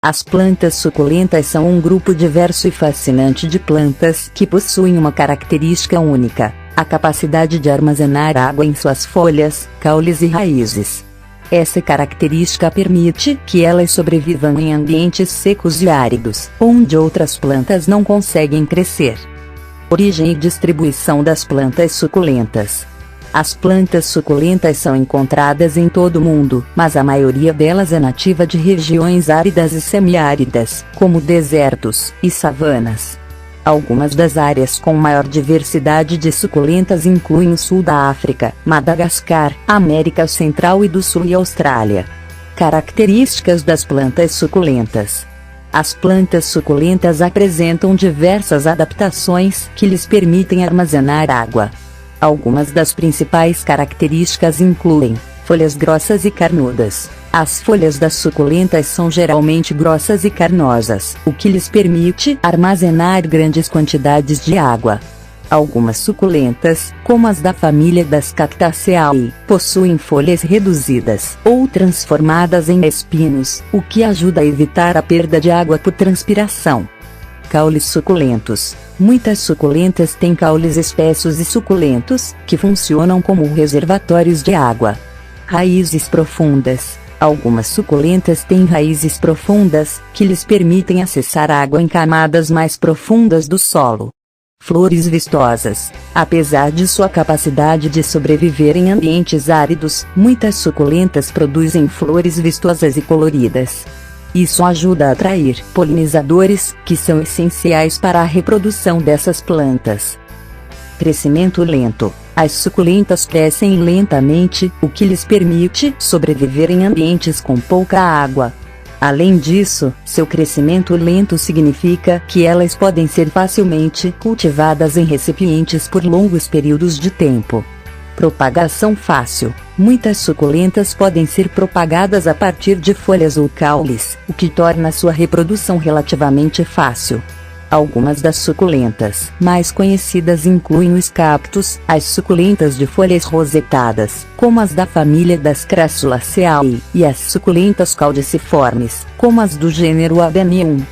As plantas suculentas são um grupo diverso e fascinante de plantas que possuem uma característica única: a capacidade de armazenar água em suas folhas, caules e raízes. Essa característica permite que elas sobrevivam em ambientes secos e áridos, onde outras plantas não conseguem crescer. Origem e distribuição das plantas suculentas. As plantas suculentas são encontradas em todo o mundo, mas a maioria delas é nativa de regiões áridas e semiáridas, como desertos e savanas. Algumas das áreas com maior diversidade de suculentas incluem o sul da África, Madagascar, América Central e do Sul e Austrália. Características das plantas suculentas. As plantas suculentas apresentam diversas adaptações que lhes permitem armazenar água. Algumas das principais características incluem folhas grossas e carnudas. As folhas das suculentas são geralmente grossas e carnosas, o que lhes permite armazenar grandes quantidades de água. Algumas suculentas, como as da família das Cactaceae, possuem folhas reduzidas ou transformadas em espinos, o que ajuda a evitar a perda de água por transpiração. Caules suculentos. Muitas suculentas têm caules espessos e suculentos, que funcionam como reservatórios de água. Raízes profundas. Algumas suculentas têm raízes profundas, que lhes permitem acessar água em camadas mais profundas do solo. Flores vistosas. Apesar de sua capacidade de sobreviver em ambientes áridos, muitas suculentas produzem flores vistosas e coloridas. Isso ajuda a atrair polinizadores, que são essenciais para a reprodução dessas plantas. Crescimento lento. As suculentas crescem lentamente, o que lhes permite sobreviver em ambientes com pouca água. Além disso, seu crescimento lento significa que elas podem ser facilmente cultivadas em recipientes por longos períodos de tempo. Propagação fácil. Muitas suculentas podem ser propagadas a partir de folhas ou caules, o que torna sua reprodução relativamente fácil. Algumas das suculentas mais conhecidas incluem os cactos, as suculentas de folhas rosetadas, como as da família das Crassulaceae, e as suculentas caudiciformes, como as do gênero Adenium.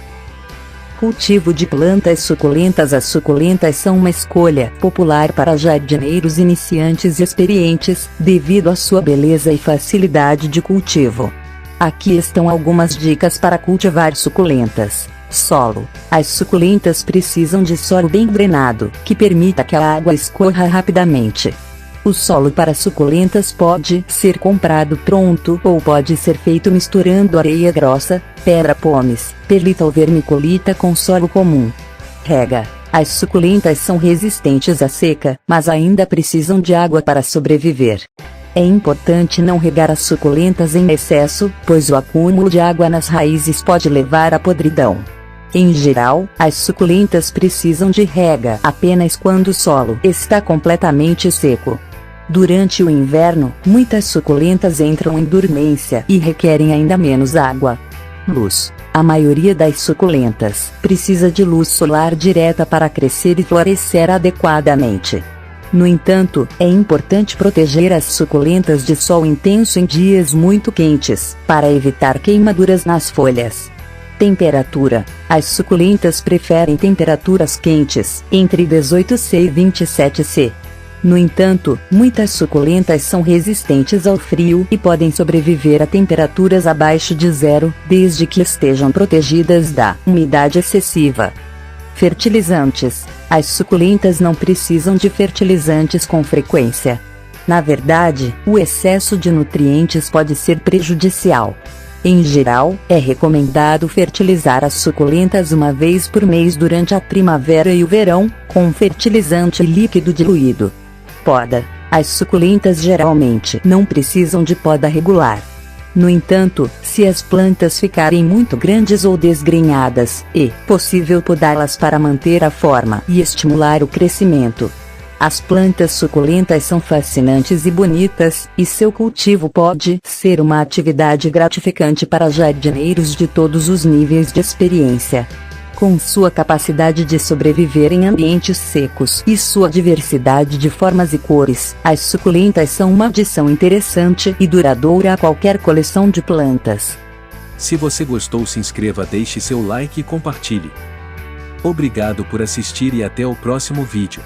Cultivo de plantas suculentas. As suculentas são uma escolha popular para jardineiros iniciantes e experientes, devido à sua beleza e facilidade de cultivo. Aqui estão algumas dicas para cultivar suculentas. Solo. As suculentas precisam de solo bem drenado, que permita que a água escorra rapidamente. O solo para suculentas pode ser comprado pronto ou pode ser feito misturando areia grossa, pedra pómez, perlita ou vermiculita com solo comum. Rega. As suculentas são resistentes à seca, mas ainda precisam de água para sobreviver. É importante não regar as suculentas em excesso, pois o acúmulo de água nas raízes pode levar à podridão. Em geral, as suculentas precisam de rega apenas quando o solo está completamente seco. Durante o inverno, muitas suculentas entram em dormência e requerem ainda menos água. Luz. A maioria das suculentas precisa de luz solar direta para crescer e florescer adequadamente. No entanto, é importante proteger as suculentas de sol intenso em dias muito quentes, para evitar queimaduras nas folhas. Temperatura. As suculentas preferem temperaturas quentes, entre 18°C e 27°C. No entanto, muitas suculentas são resistentes ao frio e podem sobreviver a temperaturas abaixo de zero, desde que estejam protegidas da umidade excessiva. Fertilizantes. As suculentas não precisam de fertilizantes com frequência. Na verdade, o excesso de nutrientes pode ser prejudicial. Em geral, é recomendado fertilizar as suculentas uma vez por mês durante a primavera e o verão, com um fertilizante líquido diluído. Poda. As suculentas geralmente não precisam de poda regular. No entanto, se as plantas ficarem muito grandes ou desgrenhadas, é possível podá-las para manter a forma e estimular o crescimento. As plantas suculentas são fascinantes e bonitas, e seu cultivo pode ser uma atividade gratificante para jardineiros de todos os níveis de experiência. Com sua capacidade de sobreviver em ambientes secos e sua diversidade de formas e cores, as suculentas são uma adição interessante e duradoura a qualquer coleção de plantas. Se você gostou, se inscreva, deixe seu like e compartilhe. Obrigado por assistir e até o próximo vídeo.